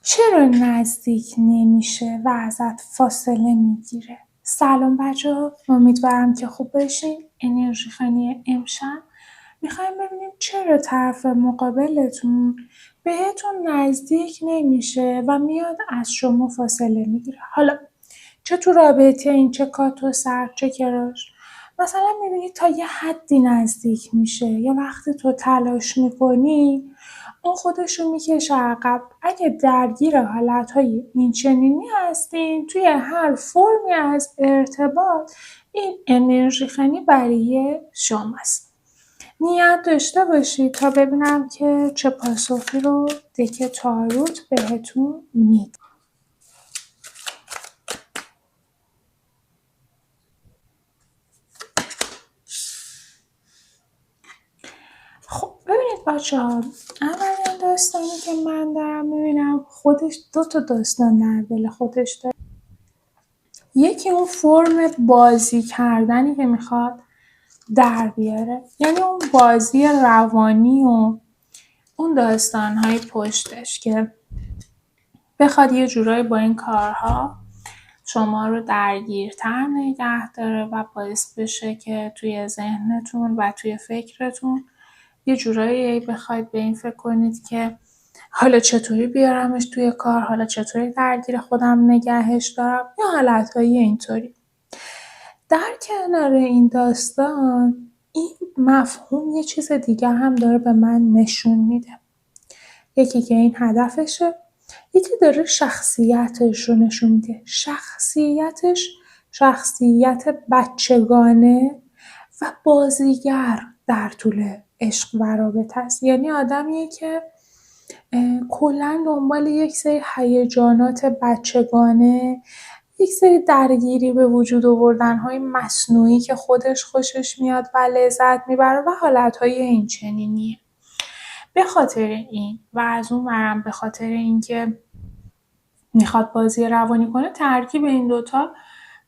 چرا نزدیک نمیشه و ازت فاصله میگیره؟ سلام بچه‌ها، امیدوارم که خوب باشین. انرژی خانی امشب میخوایم ببینیم چرا طرف مقابلتون بهتون نزدیک نمیشه و میاد از شما فاصله میگیره. حالا چه تو رابطه این، چه کات و سر، چه کراش. مثلا میبینی تا یه حدی نزدیک میشه یا وقتی تو تلاش میکنی اون خودشو میکشه عقب. اگه درگیر حالتهای این چنینی هستین توی هر فرمی از ارتباط، این انرژی خنی برای شماست. نیت داشته باشید تا ببینم که چه پاسخی رو دک تاروت بهتون میده. خب ببینید بچه‌ها، اولین داستانی که من دارم میبینم خودش 2 تا داستان در دل خودش داره. یکی اون فرم بازی کردنی که میخواد در بیاره، یعنی اون بازی روانی و اون داستان‌های پشتش که بخواد یه جورایی با این کارها شما رو درگیرتر نگه داره و باعث بشه که توی ذهنتون و توی فکرتون یه جورایی بخواید به این فکر کنید که حالا چطوری بیارمش توی کار، حالا چطوری درگیر خودم نگهش دارم، یا حالتهای اینطوری. در کنار این داستان، این مفهوم یه چیز دیگه هم داره به من نشون میده. یکی که این هدفشه، یکی داره شخصیتش رو نشون میده. شخصیتش شخصیت بچگانه و بازیگر در طول عشق و رابطه است. یعنی آدمیه که کلا دنبال یک سری هیجانات بچگانه، یک سری درگیری به وجود آوردن‌های مصنوعی که خودش خوشش میاد و لذت میبره و حالتهای این چنینیه. به خاطر این و از اون ورم به خاطر اینکه میخواد بازی روانی کنه، ترکیب این دوتا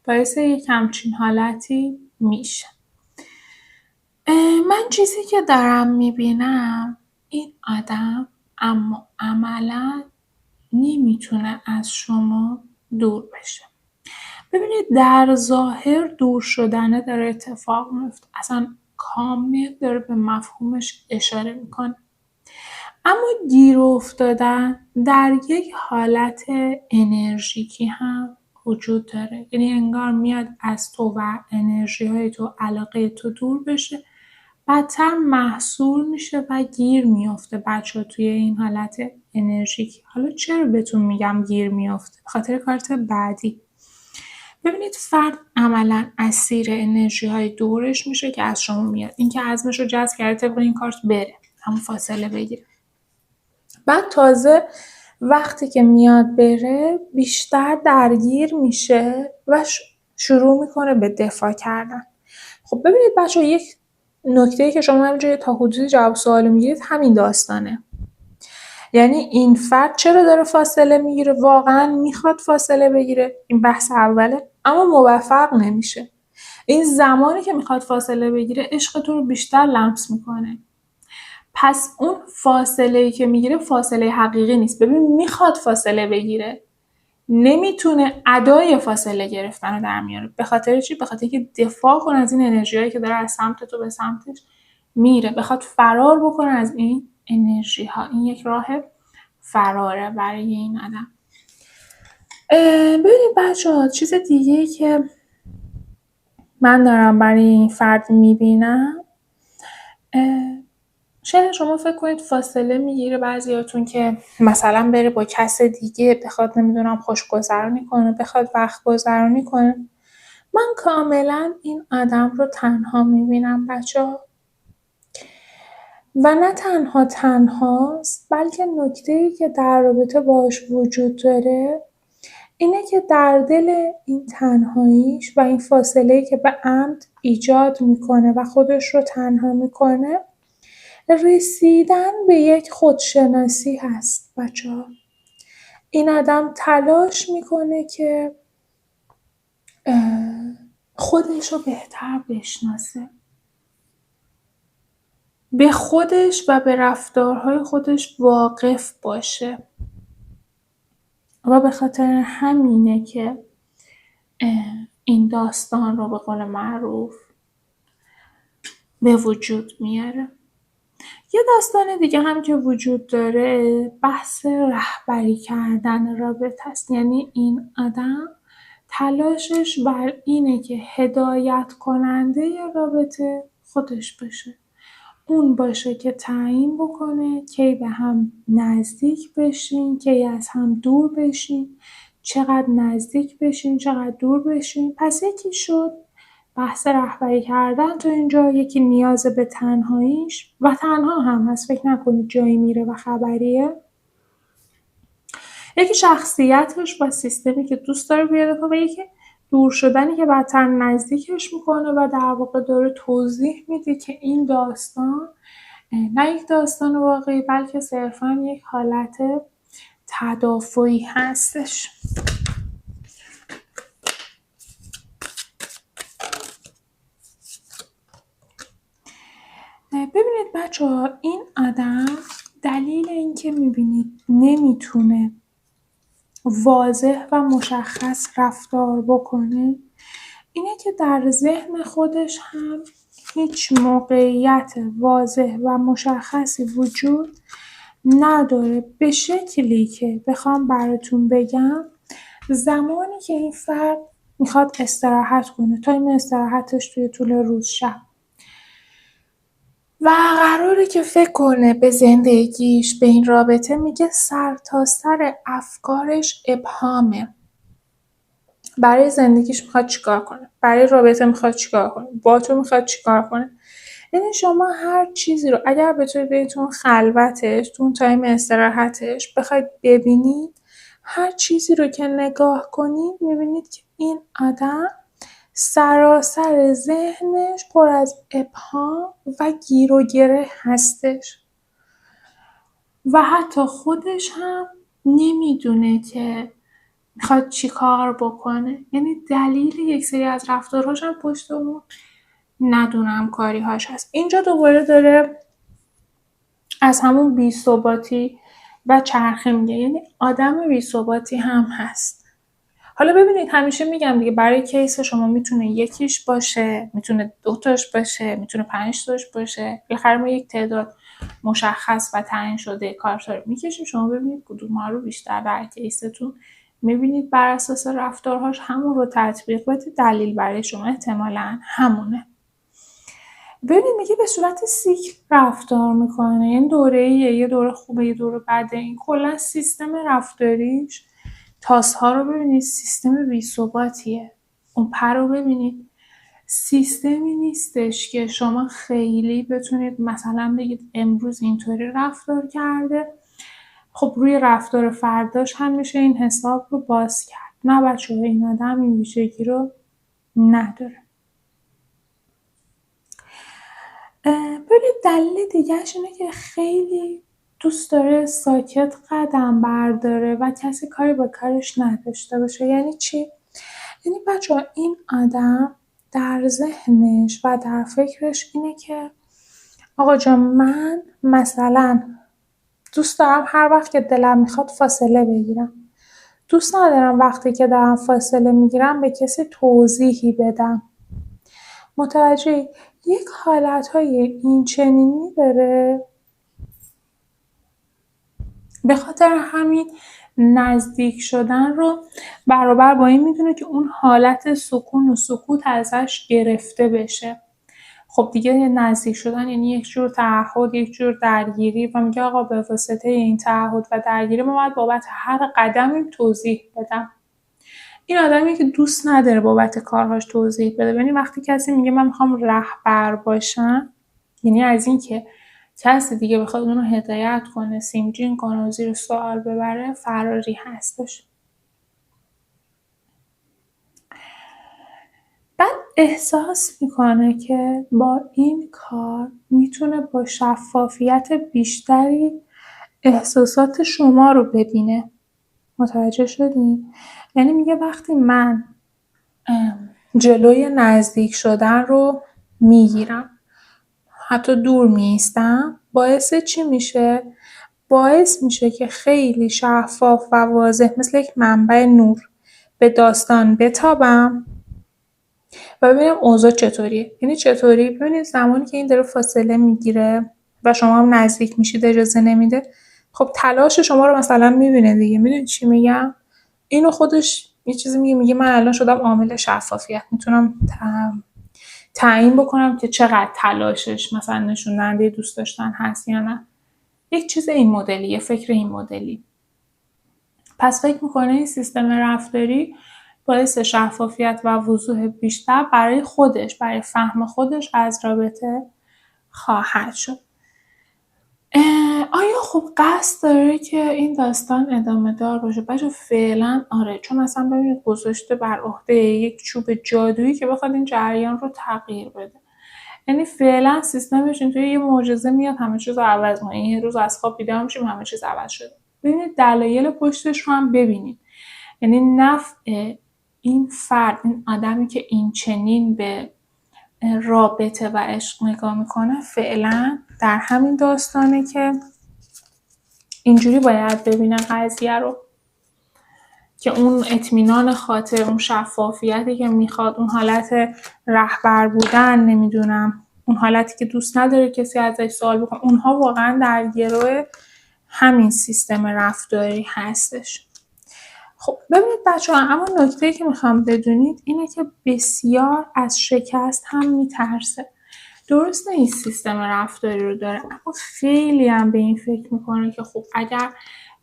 باعث یک همچین حالتی میشه. من چیزی که دارم میبینم، این آدم اما عملا نمیتونه از شما دور بشه. ببینید در ظاهر دور شدنه داره اتفاق میفته، اصلا کامل داره به مفهومش اشاره میکنه، اما گیر افتادن در یک حالت انرژیکی هم وجود داره. یعنی انگار میاد از تو و انرژی های تو، علاقه تو دور بشه، بدتر محصور میشه و گیر میافته بچه ها توی این حالت انرژیکی. حالا چرا بهتون میگم گیر میافته؟ به خاطر کارت بعدی. ببینید فرد عملا اسیر انرژی های دورش میشه که از شما میاد. این که عزمش رو جزم کرده طبق این کارت بره، همون فاصله بگیره. بعد تازه وقتی که میاد بره بیشتر درگیر میشه و شروع میکنه به دفاع کردن. خب ببینید بچه ها، یک نکته‌ای که شما همینجوری تا حدودی جواب سوال میگیرید همین داستانه. یعنی این فرد چرا داره فاصله میگیره؟ واقعا میخواد فاصله بگیره، این بحث اوله، اما موفق نمیشه. این زمانی که میخواد فاصله بگیره عشق تو رو بیشتر لمس میکنه. پس اون فاصله‌ای که میگیره فاصله حقیقی نیست. ببین میخواد فاصله بگیره، نمیتونه ادای فاصله گرفتن رو در میاره. به خاطر چی؟ به خاطر که دفاع کنه از این انرژیایی که داره از سمت تو به سمتش میره، بخواد فرار بکنه از این انرژی ها. این یک راه فراره برای این آدم. ببینید بچه‌ها، چیز دیگه‌ای که من دارم برای این فرد میبینم، شاید شما فکر کنید فاصله میگیره بعضیاتون که مثلا بره با کس دیگه، بخواد نمیدونم خوشگذرانی کنه، بخواد وقت گذرانی کنه. من کاملا این آدم رو تنها میبینم بچه‌ها. و نه تنها تنهاست، بلکه نکته‌ای که در رابطه باهاش وجود داره اینه که در دل این تنهاییش و این فاصله‌ای که به عمد ایجاد میکنه و خودش رو تنها میکنه، رسیدن به یک خودشناسی هست بچه‌ها. این آدم تلاش میکنه که خودش رو بهتر بشناسه، به خودش و به رفتارهای خودش واقف باشه. و به خاطر همینه که این داستان رو به قول معروف به وجود میاره. یه داستان دیگه هم که وجود داره بحث رهبری کردن رابطه است. یعنی این آدم تلاشش بر اینه که هدایت کننده رابطه خودش باشه. اون باشه که تعیین بکنه کی به هم نزدیک بشین، کی از هم دور بشین، چقدر نزدیک بشین، چقدر دور بشین. پس یکی شد بحث رهبری کردن تو اینجا، یکی نیاز به تنهاییش و تنها هم هست، فکر نکنید جایی میره و خبریه. یکی شخصیتش با سیستمی که دوست داره بیاره و یکی دور شدنی که بدتر نزدیکش میکنه و در واقع داره توضیح میده که این داستان نه یک داستان واقعی بلکه صرفا یک حالت تدافعی هستش. ببینید بچه‌ها، این آدم دلیل اینکه میبینید نمیتونه واضح و مشخص رفتار بکنه اینه که در ذهن خودش هم هیچ موقعیت واضح و مشخصی وجود نداره. به شکلی که بخوام براتون بگم، زمانی که این فرد میخواد استراحت کنه، تایم استراحتش توی طول روز شب و قراره که فکر کنه به زندگیش، به این رابطه، میگه سر تا سر افکارش ابهامه. برای زندگیش میخواد چیکار کنه، برای رابطه میخواد چیکار کنه، با تو میخواد چیکار کنه. یعنی شما هر چیزی رو اگر بتونید بهتون خلوتش، تو اون تایم استراحتش بخواید ببینید، هر چیزی رو که نگاه کنید میبینید که این آدم سراسر ذهنش پر از ابهام و گیر و گره هستش و حتی خودش هم نمیدونه که میخواد چی کار بکنه. یعنی دلیل یک سری از رفتارهاش هم پشت اون ندونم کاریهاش هست. اینجا دوباره داره از همون بی‌ثباتی و چرخه میگه، یعنی آدم بی‌ثباتی هم هست. حالا ببینید، همیشه میگم دیگه، برای کیس شما میتونه یکیش باشه، میتونه دوتاش باشه، میتونه 5 تاش باشه. بالاخره ما یک تعداد مشخص و تعیین شده کارتا رو میکشیم. شما ببینید کدوم‌ها رو بیشتر در کیستون میبینید بر اساس رفتارهاش همون رو تطبیق بدید. دلیل برای شما احتمالاً همونه. ببینید میگه به صورت سیکل رفتار میکنه. این دوره‌ایه، یه دوره خوبه، یه دوره بده. این کلا سیستم رفتاریش، تاس‌ها رو ببینید سیستم بی‌ثباتیه. اون پر رو ببینید سیستمی نیستش که شما خیلی بتونید مثلا بگید امروز اینطوری رفتار کرده، خب روی رفتار فرداش هم میشه این حساب رو باز کرد. نه بچه‌ها، این آدم این ویژگی رو نداره. ببینید دلیل دیگه‌ش اینه که خیلی دوست داره ساکت قدم برداره و کسی کاری با کارش نداشته باشه. یعنی چی؟ یعنی بچه‌ها این آدم در ذهنش و در فکرش اینه که آقا جان، من مثلا دوست دارم هر وقت که دلم میخواد فاصله بگیرم. دوست ندارم وقتی که دارم فاصله میگیرم به کسی توضیحی بدم. متوجه یک حالتهای این چنینی داره. به خاطر همین نزدیک شدن رو برابر با این میدونه که اون حالت سکون و سکوت ازش گرفته بشه. خب دیگه نزدیک شدن یعنی یک جور تعهد، یک جور درگیری و میگه آقا به واسطه این تعهد و درگیری من باید بابت هر قدمی توضیح بدم. این آدمی که دوست نداره بابت کارهاش توضیح بده. یعنی وقتی کسی میگه من میخوام رهبر باشم، یعنی از این که کسی دیگه بخواد اونو هدایت کنه، سیمجین کنه و زیر سوال ببره، فراری هستش. بعد احساس میکنه که با این کار میتونه با شفافیت بیشتری احساسات شما رو ببینه. متوجه شدین؟ یعنی میگه وقتی من جلوی نزدیک شدن رو میگیرم، حتی دور میستم، باعث چی میشه؟ باعث میشه که خیلی شفاف و واضح مثل یک منبع نور به داستان بتابم و ببینم اوضاع چطوریه. یعنی چطوری؟ ببینید زمانی که این داره فاصله میگیره و شما هم نزدیک میشید اجازه نمیده، خب تلاش شما رو مثلا میبینه دیگه. میدونید چی میگم؟ اینو خودش یه چیزی میگه من الان شدم عامل شفافیت، میتونم تعیین بکنم که چقدر تلاشش مثلا نشون دهنده دوست داشتن هست یا نه. یک چیز این مدلی، یه فکر این مدلی. پس فکر میکنه این سیستم رفتاری باعث شفافیت و وضوح بیشتر برای خودش، برای فهم خودش از رابطه خواهد شد. آیا خب قصد داره که این داستان ادامه دار باشه؟ بچه فعلا آره، چون اصلا ببینید گذاشته بر عهده یک چوب جادویی که بخواد این جریان رو تغییر بده. یعنی فعلا سیستمش اینطوری یه معجزه میاد همه چیز رو عوض کنه. یه روز از خواب بیدار میشیم همه چیز عوض شده. ببینید دلایل پشتش رو هم ببینید. یعنی نفع این فرد، این آدمی که این چنین به رابطه و عشق نگاه میکنه فعلا در همین داستانه که اینجوری باید ببینه قضیه رو، که اون اطمینان خاطر، اون شفافیتی که میخواد، اون حالت رهبر بودن، نمیدونم اون حالتی که دوست نداره کسی ازش سوال بکنه، اونها واقعا در گروه همین سیستم رفتاری هستش. خب ببینید بچه‌ها، اما نکته‌ای که میخوام بدونید اینه که بسیار از شکست هم میترسه. درسته این سیستم رفتاری رو داره، اما خیلی هم به این فکر میکنه که خب اگر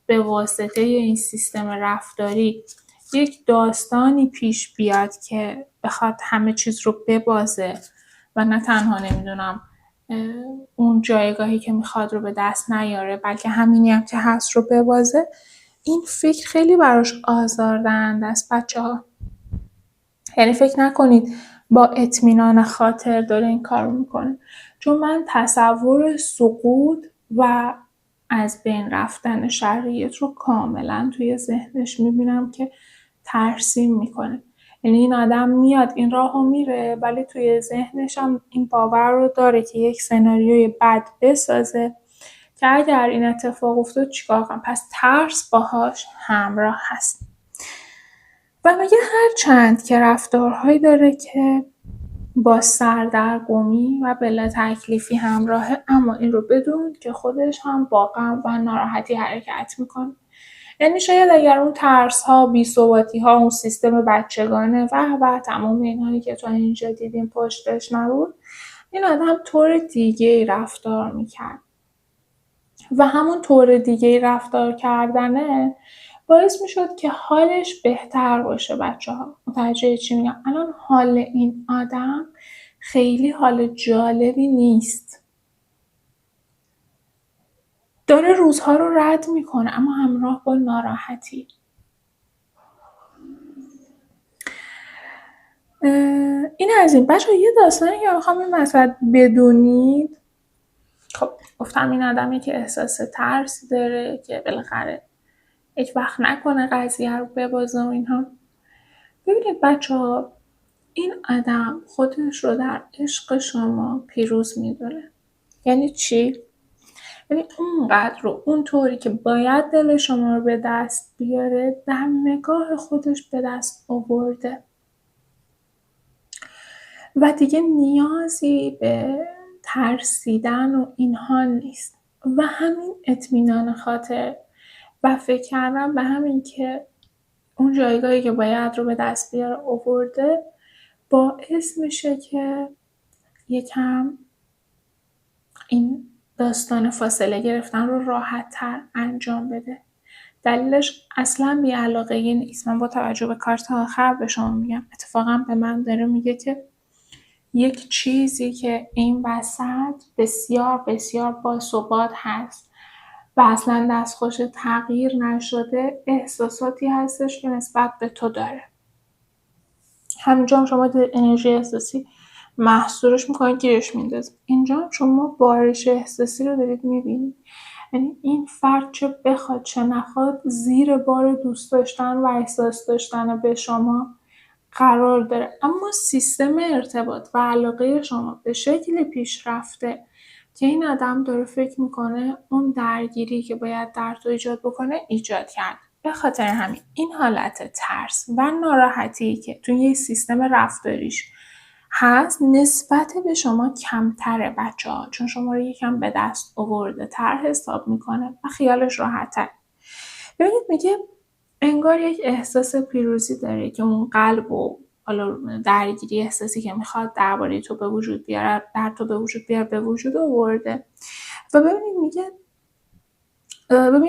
به واسطه این سیستم رفتاری یک داستانی پیش بیاد که بخواد همه چیز رو ببازه و نه تنها نمیدونم اون جایگاهی که میخواد رو به دست نیاره بلکه همینی هم که هست رو ببازه، این فکر خیلی براش آزاردهنده است بچه‌ها. یعنی فکر نکنید با اطمینان خاطر داره این کار رو میکنه، چون من تصور سقوط و از بین رفتن شرایط رو کاملا توی ذهنش میبینم که ترسیم میکنه. یعنی این آدم میاد این راه رو میره ولی توی ذهنش هم این باور رو داره که یک سناریوی بد بسازه که اگر این اتفاق افتاد چیکار کنم. پس ترس باهاش همراه هست و میگه هر چند که رفتارهایی داره که با سردرگمی و بلا تکلیفی همراهه، اما این رو بدون که خودش هم با غم و ناراحتی حرکت میکنه. یعنی شاید اگر اون ترس ها، بی‌ثباتی ها، اون سیستم بچگانه و تمام اینایی که تا اینجا دیدیم پشتش نبود، این آدم طور دیگه رفتار میکرد و همون طور دیگه رفتار کردنه باعث میشد که حالش بهتر باشه. بچه‌ها متوجه چی میگم؟ الان حال این آدم خیلی حال جالبی نیست، داره روزها رو رد میکنه اما همراه با ناراحتی. این از این. بچه‌ها یه داستانی که میخوام این وسط بدونید، خب گفتم این آدمی که احساس ترسی داره که بالاخره هیچ وقت نکنه قضیه رو ببازه و اینها. ببینید بچه‌ها، این آدم خودش رو در عشق شما پیروز میدونه. یعنی چی؟ یعنی اونقدر رو اونطوری که باید دل شما رو به دست بیاره در نگاه خودش به دست آورده و دیگه نیازی به ترسیدن و اینها نیست و همین اطمینان خاطر و فکر کردن به همین که اون جایگاهی که باید رو به دست بیاره آورده باعث میشه که یکم این داستان فاصله گرفتن رو راحت تر انجام بده. دلیلش اصلا بی‌علاقگی نیست. من با توجه به کارت آخر به شما میگم، اتفاقا به من داره میگه که یک چیزی که این وسط بسیار بسیار باثبات هست و اصلا دستخوش تغییر نشده، احساساتی هستش که نسبت به تو داره. همینجا هم شما انرژی احساسی محصورش میکنید، گیرش میندازید. اینجا هم شما بارش احساسی رو دارید میبینید. یعنی این فرد چه بخواد چه نخواد زیر بار دوست داشتن و احساس داشتن به شما قرار داره، اما سیستم ارتباط و علاقه شما به شکل پیشرفته که این آدم داره فکر میکنه اون درگیری که باید در تو ایجاد بکنه ایجاد کرد. به خاطر همین این حالت ترس و ناراحتی که توی یه سیستم رفتاریش هست نسبت به شما کمتره بچه‌ها، چون شما رو یکم به دست آورده تر حساب میکنه و خیالش راحت‌تر. ببینید میگه انگار یک احساس پیروزی داره که اون قلب و حالا درگیری احساسی که میخواد درباره تو به وجود بیاره در تو به وجود بیاره به وجود آورده. و ببینید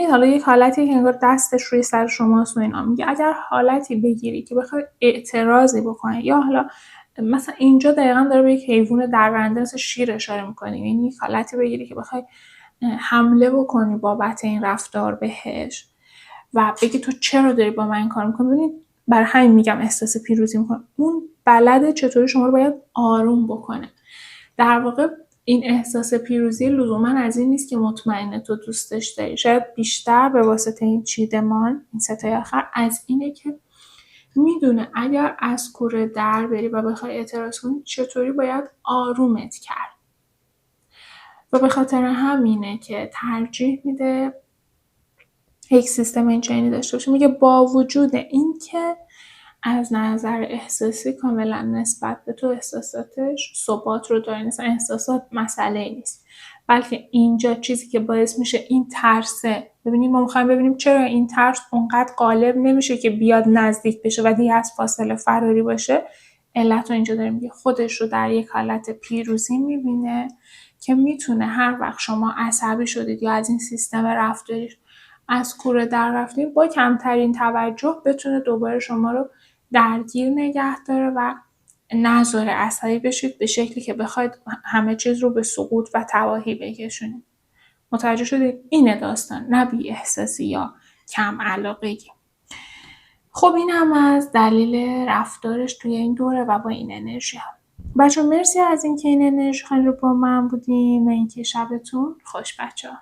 حالا یک حالتی که انگار دستش روی سر شماست و اینا. میگه اگر حالتی بگیری که بخوای اعتراضی بکنی، یا حالا مثلا اینجا دقیقا داره به یک حیوان درنده مثل شیر اشاره میکنی، یعنی یک حالتی بگیری که بخوای حمله بکنی بابت این رفتار بهش و بگی تو چرا داری با من این کار میکنی. ببینید برای همین میگم احساس پیروزی میکنه. اون بلده چطوری شما رو باید آروم بکنه. در واقع این احساس پیروزی لزوما از این نیست که مطمئنه تو دوستش داری، شاید بیشتر به واسطه این چیدمان، این ستای آخر، از اینه که میدونه اگر از کوره در بری و بخوای اعتراض کنی چطوری باید آرومت کرد. و به خاطر همینه که ترجیح میده یک سیستم اینچنینی داشته باشه. میگه با وجود این که از نظر احساسی کاملا نسبت به تو احساساتش ثبات رو داره، مثلا احساسات مسئله نیست، بلکه اینجا چیزی که باعث میشه این ترسه. ببینید ما میخوایم ببینیم چرا این ترس اونقدر غالب نمیشه که بیاد نزدیک بشه و دیگه از فاصله فراری باشه. علت رو اینجا داره میگه، خودش رو در یک حالت پیروزی میبینه که میتونه هر وقت شما عصبی شدید یا از این سیستم رفتاری از کوره در رفتید با کمترین توجه بتونه دوباره شما رو درگیر نگه داره و نذاره عصبی بشید به شکلی که بخواید همه چیز رو به سقوط و تباهی بکشونید. متوجه شدید؟ اینه داستان، نه بی احساسی یا کم علاقگی. خب این هم از دلیل رفتارش توی این دوره و با این انرژی ها. بچه مرسی از اینکه این انرژی رو با من بودیم و اینکه شبتون خوش بچه ها.